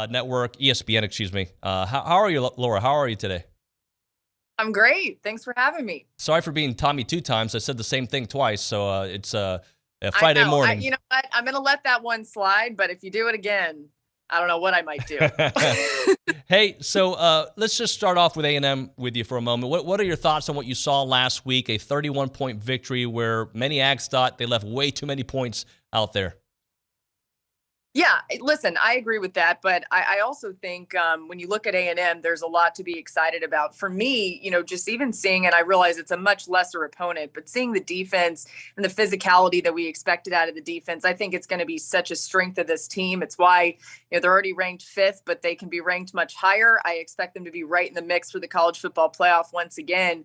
Network, ESPN, excuse me. How are you, Laura? How are you today? I'm great. Thanks for having me. Sorry for being Tommy two times. I said the same thing twice, so it's a I Friday know. morning. You know what? I'm going to let that one slide, but if you do it again, I don't know what I might do. Hey, so let's just start off with A&M with you for a moment. What are your thoughts on what you saw last week, a 31-point victory where many Ags thought they left way too many points out there? Yeah, listen, I agree with that, but I also think when you look at A&M, there's a lot to be excited about. For me, just even seeing, and I realize it's a much lesser opponent, but seeing the defense and the physicality that we expected out of the defense, I think it's going to be such a strength of this team. It's why they're already ranked 5th, but they can be ranked much higher. I expect them to be right in the mix for the college football playoff once again.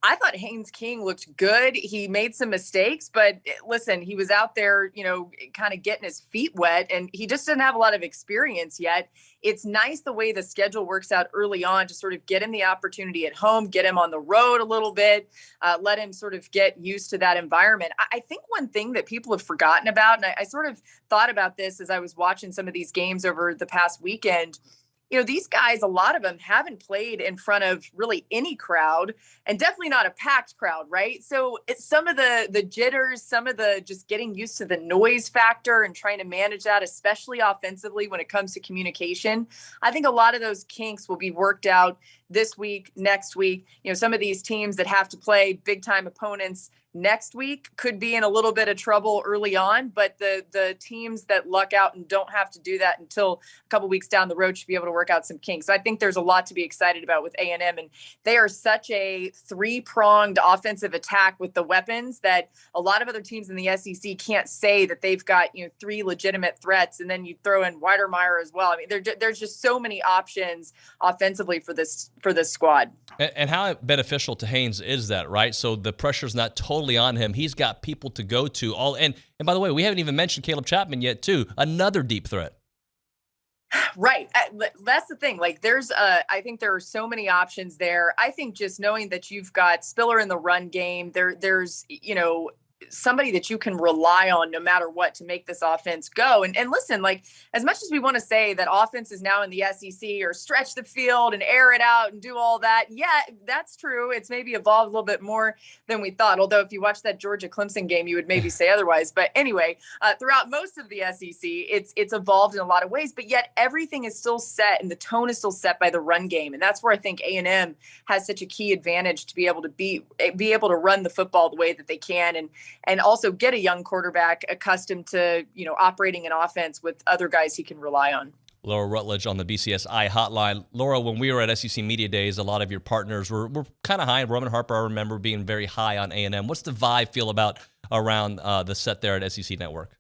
I thought Haynes King looked good. He made some mistakes, but listen, he was out there, kind of getting his feet wet, and he just didn't have a lot of experience yet. It's nice the way the schedule works out early on to sort of get him the opportunity at home, get him on the road a little bit, let him sort of get used to that environment. I think one thing that people have forgotten about, and I sort of thought about this as I was watching some of these games over the past weekend, these guys, a lot of them haven't played in front of really any crowd, and definitely not a packed crowd, right? So it's some of the jitters, some of the just getting used to the noise factor and trying to manage that, especially offensively when it comes to communication. I think a lot of those kinks will be worked out this week, next week. Some of these teams that have to play big time opponents next week could be in a little bit of trouble early on, but the teams that luck out and don't have to do that until a couple weeks down the road should be able to work out some kinks. So I think there's a lot to be excited about with A&M, and they are such a three-pronged offensive attack with the weapons that a lot of other teams in the SEC can't say that they've got 3 legitimate threats, and then you throw in Weidermeyer as well. I mean, there's just so many options offensively for this squad. And how beneficial to Haynes is that, right? So the pressure's not totally on him. He's got people to go to. And by the way, we haven't even mentioned Caleb Chapman yet, too. Another deep threat. Right. That's the thing. Like I think there are so many options there. I think just knowing that you've got Spiller in the run game, there's somebody that you can rely on no matter what to make this offense go. And listen, like as much as we want to say that offense is now in the SEC or stretch the field and air it out and do all that, yeah, that's true. It's maybe evolved a little bit more than we thought. Although if you watch that Georgia Clemson game, you would maybe say otherwise. But anyway, throughout most of the SEC, it's evolved in a lot of ways, but yet everything is still set and the tone is still set by the run game. And that's where I think A&M has such a key advantage to be able to run the football the way that they can, and also get a young quarterback accustomed to, operating an offense with other guys he can rely on. Laura Rutledge on the BCSI hotline. Laura, when we were at SEC Media Days, a lot of your partners were kind of high. Roman Harper, I remember, being very high on A&M. What's the vibe feel about around the set there at SEC Network?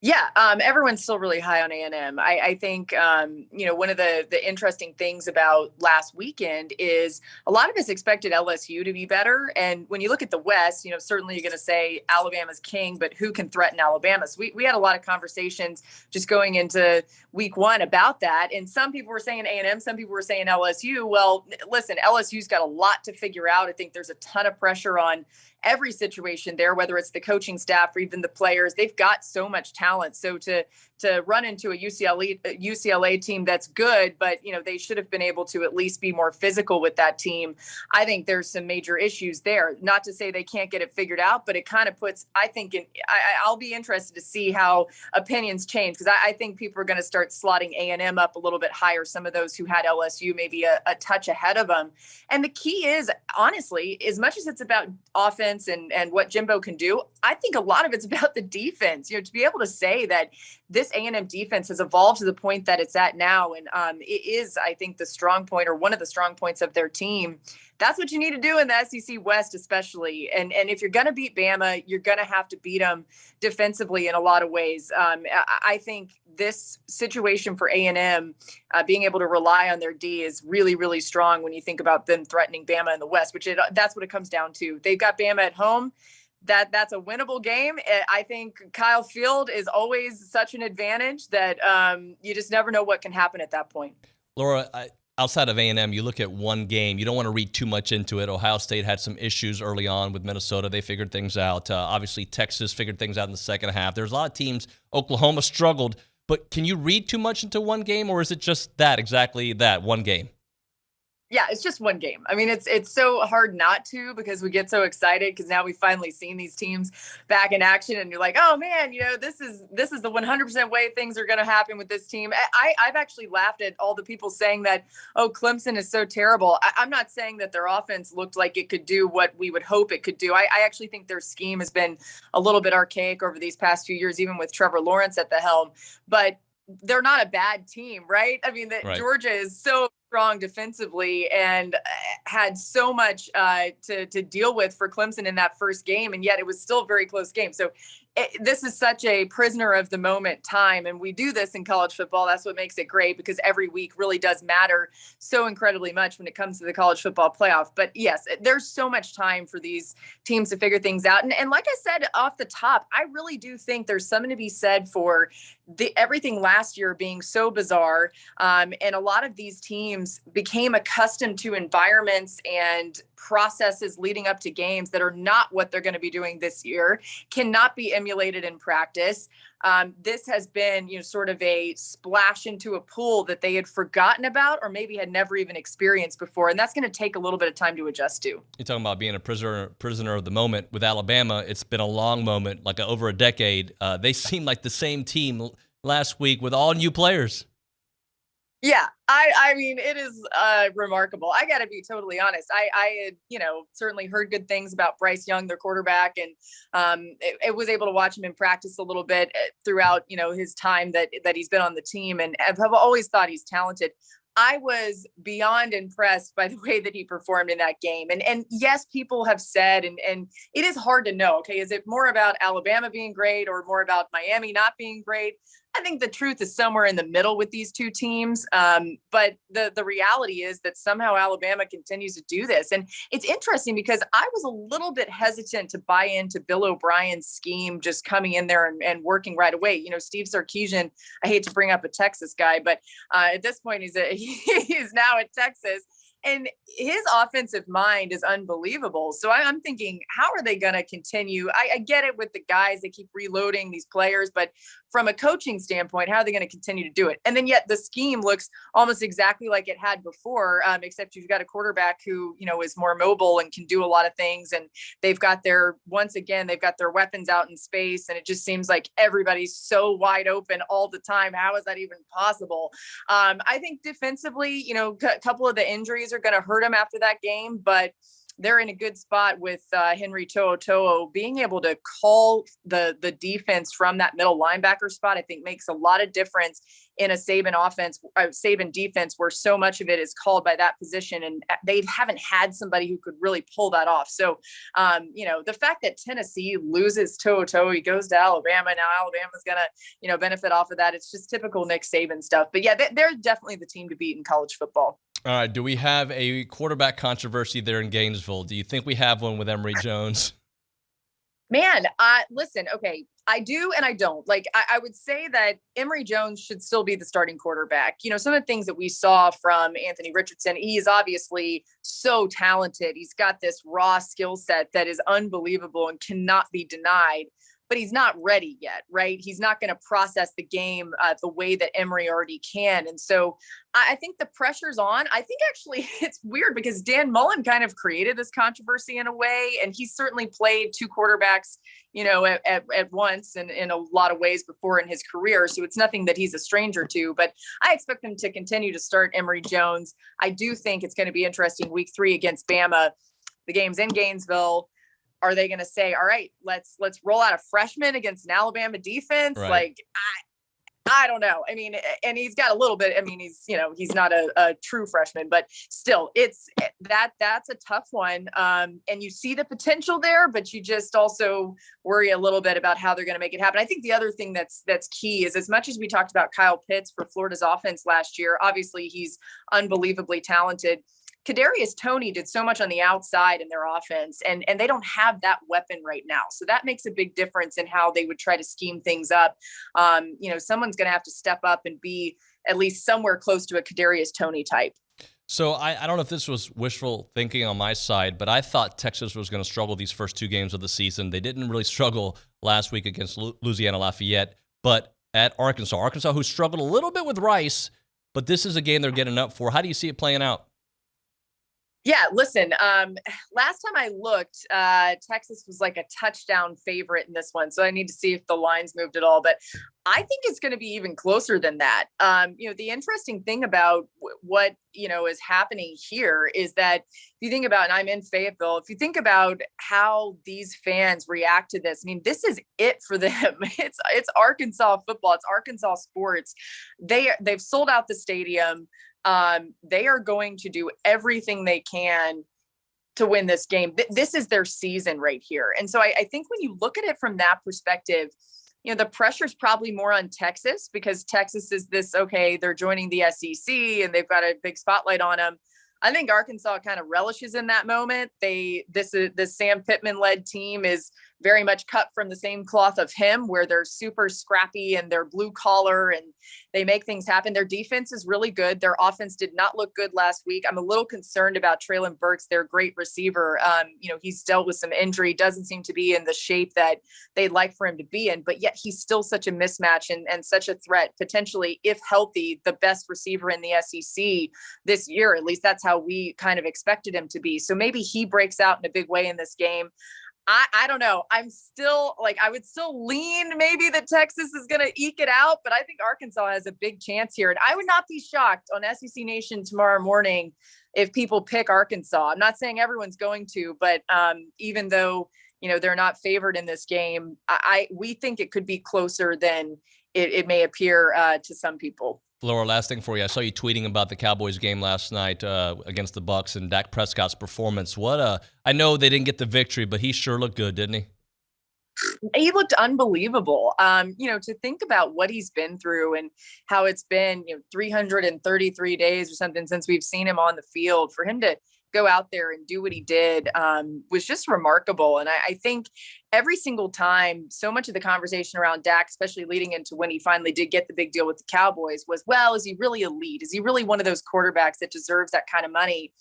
Yeah, everyone's still really high on A&M. I think, one of the interesting things about last weekend is a lot of us expected LSU to be better. And when you look at the West, certainly you're going to say Alabama's king, but who can threaten Alabama? So we had a lot of conversations just going into week 1 about that. And some people were saying A&M, some people were saying LSU. Well, listen, LSU's got a lot to figure out. I think there's a ton of pressure on every situation there, whether it's the coaching staff or even the players. They've got so much talent. So to run into a UCLA team that's good, but they should have been able to at least be more physical with that team. I think there's some major issues there. Not to say they can't get it figured out, but it kind of puts, I think, I'll be interested to see how opinions change, because I think people are going to start slotting A&M up a little bit higher. Some of those who had LSU maybe a touch ahead of them. And the key is, honestly, as much as it's about offense and what Jimbo can do, I think a lot of it's about the defense. To be able to say that this A&M defense has evolved to the point that it's at now, and it is, I think, the strong point, or one of the strong points of their team. That's what you need to do in the SEC West, especially. And if you're going to beat Bama, you're going to have to beat them defensively in a lot of ways. I think this situation for A&M, being able to rely on their D, is really, really strong when you think about them threatening Bama in the West, which that's what it comes down to. They've got Bama at home. That's a winnable game. I think Kyle Field is always such an advantage that you just never know what can happen at that point. Laura, outside of A&M, you look at one game. You don't want to read too much into it. Ohio State had some issues early on with Minnesota. They figured things out. Obviously, Texas figured things out in the second half. There's a lot of teams. Oklahoma struggled But can you read too much into one game, or is it just that, exactly that, one game? Yeah, it's just one game. I mean, it's so hard not to, because we get so excited because now we've finally seen these teams back in action, and you're like, oh man, this is the 100% way things are going to happen with this team. I've actually laughed at all the people saying that, oh, Clemson is so terrible. I'm not saying that their offense looked like it could do what we would hope it could do. I actually think their scheme has been a little bit archaic over these past few years, even with Trevor Lawrence at the helm. But they're not a bad team, right? I mean, Right. Georgia is so strong defensively and had so much to deal with for Clemson in that first game, and yet it was still a very close game. So this is such a prisoner of the moment time, and we do this in college football. That's what makes it great, because every week really does matter so incredibly much when it comes to the college football playoff. But yes, there's so much time for these teams to figure things out. And like I said off the top, I really do think there's something to be said for everything last year being so bizarre, and a lot of these teams became accustomed to environments and processes leading up to games that are not what they're going to be doing this year, cannot be emulated in practice. This has been, sort of a splash into a pool that they had forgotten about, or maybe had never even experienced before. And that's going to take a little bit of time to adjust to. You're talking about being a prisoner of the moment. With Alabama, it's been a long moment, like over a decade. They seem like the same team last week with all new players. Yeah, I mean, it is remarkable. I got to be totally honest. I had, certainly heard good things about Bryce Young, their quarterback, and I was able to watch him in practice a little bit throughout, his time that he's been on the team, and have always thought he's talented. I was beyond impressed by the way that he performed in that game. And yes, people have said, and it is hard to know, okay, is it more about Alabama being great or more about Miami not being great? I think the truth is somewhere in the middle with these two teams. But the reality is that somehow Alabama continues to do this. And it's interesting because I was a little bit hesitant to buy into Bill O'Brien's scheme just coming in there and working right away. Steve Sarkisian, I hate to bring up a Texas guy, but at this point he's now at Texas. And his offensive mind is unbelievable. So I'm thinking, how are they going to continue? I get it with the guys, they keep reloading these players, but from a coaching standpoint, how are they going to continue to do it? And then yet the scheme looks almost exactly like it had before, except you've got a quarterback who, is more mobile and can do a lot of things. And they've got their weapons out in space. And it just seems like everybody's so wide open all the time. How is that even possible? I think defensively, a couple of the injuries are going to hurt them after that game, but they're in a good spot with Henry To'oTo'o being able to call the defense from that middle linebacker spot. I think makes a lot of difference in a Saban defense where so much of it is called by that position, and they haven't had somebody who could really pull that off. So, the fact that Tennessee loses To'oTo'o, he goes to Alabama. Now Alabama's going to, benefit off of that. It's just typical Nick Saban stuff. But yeah, they're definitely the team to beat in college football. All right. Do we have a quarterback controversy there in Gainesville? Do you think we have one with Emory Jones? Man, listen, okay, I do and I don't. Like, I would say that Emory Jones should still be the starting quarterback. Some of the things that we saw from Anthony Richardson, he is obviously so talented. He's got this raw skill set that is unbelievable and cannot be denied. But he's not ready yet, right? He's not going to process the game the way that Emory already can. And so I think the pressure's on. I think actually it's weird because Dan Mullen kind of created this controversy in a way. And he's certainly played two quarterbacks, at once and in a lot of ways before in his career. So it's nothing that he's a stranger to, but I expect him to continue to start Emory Jones. I do think it's going to be interesting week 3 against Bama. The game's in Gainesville. Are they going to say, all right, let's roll out a freshman against an Alabama defense? Right. Like, I don't know. I mean, and he's got a little bit, I mean, he's not a true freshman, but still that's a tough one. And you see the potential there, but you just also worry a little bit about how they're going to make it happen. I think the other thing that's key is, as much as we talked about Kyle Pitts for Florida's offense last year, obviously he's unbelievably talented. Kadarius Toney did so much on the outside in their offense, and they don't have that weapon right now. So that makes a big difference in how they would try to scheme things up. Someone's going to have to step up and be at least somewhere close to a Kadarius Toney type. So I don't know if this was wishful thinking on my side, but I thought Texas was going to struggle these first 2 games of the season. They didn't really struggle last week against Louisiana Lafayette, but at Arkansas. Arkansas, who struggled a little bit with Rice, but this is a game they're getting up for. How do you see it playing out? Yeah, listen, last time I looked, Texas was like a touchdown favorite in this one. So I need to see if the lines moved at all. But I think it's going to be even closer than that. The interesting thing about what, is happening here is that if you think about, and I'm in Fayetteville, if you think about how these fans react to this, I mean, this is it for them. It's Arkansas football. It's Arkansas sports. They've sold out the stadium. They are going to do everything they can to win this game. This is their season right here. And so I think when you look at it from that perspective, the pressure is probably more on Texas because Texas is they're joining the SEC and they've got a big spotlight on them. I think Arkansas kind of relishes in that moment. This Sam Pittman led team is very much cut from the same cloth of him, where they're super scrappy and they're blue collar and they make things happen. Their defense is really good. Their offense did not look good last week. I'm a little concerned about Treylon Burks, their great receiver. He's dealt with some injury, doesn't seem to be in the shape that they'd like for him to be in, but yet he's still such a mismatch and such a threat, potentially, if healthy, the best receiver in the SEC this year. At least that's how we kind of expected him to be. So maybe he breaks out in a big way in this game. I don't know. I'm still I would still lean maybe that Texas is going to eke it out, but I think Arkansas has a big chance here. And I would not be shocked on SEC Nation tomorrow morning if people pick Arkansas. I'm not saying everyone's going to, but even though, they're not favored in this game, we think it could be closer than it may appear to some people. Laura, last thing for you. I saw you tweeting about the Cowboys game last night against the Bucs and Dak Prescott's performance. I know they didn't get the victory, but he sure looked good, didn't he? He looked unbelievable. To think about what he's been through and how it's been, 333 days or something since we've seen him on the field, for him to go out there and do what he did was just remarkable. And I think every single time, so much of the conversation around Dak, especially leading into when he finally did get the big deal with the Cowboys, was, well, is he really elite? Is he really one of those quarterbacks that deserves that kind of money?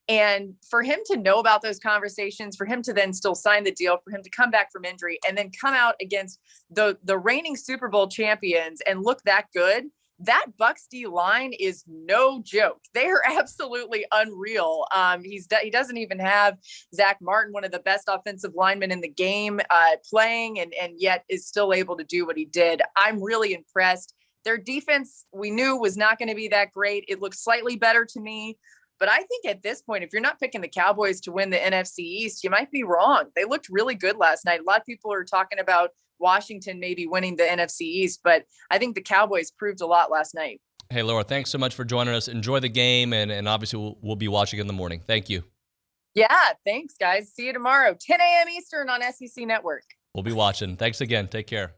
And for him to know about those conversations, for him to then still sign the deal, for him to come back from injury and then come out against the reigning Super Bowl champions and look that good, that Bucs D line is no joke. They are absolutely unreal. He doesn't even have Zach Martin, one of the best offensive linemen in the game, playing, and yet is still able to do what he did. I'm really impressed. Their defense, we knew, was not going to be that great. It looks slightly better to me. But I think at this point, if you're not picking the Cowboys to win the NFC East, you might be wrong. They looked really good last night. A lot of people are talking about Washington maybe winning the NFC East, but I think the Cowboys proved a lot last night. Hey, Laura, thanks so much for joining us. Enjoy the game, and obviously we'll be watching in the morning. Thank you. Yeah, thanks, guys. See you tomorrow, 10 a.m. Eastern on SEC Network. We'll be watching. Thanks again. Take care.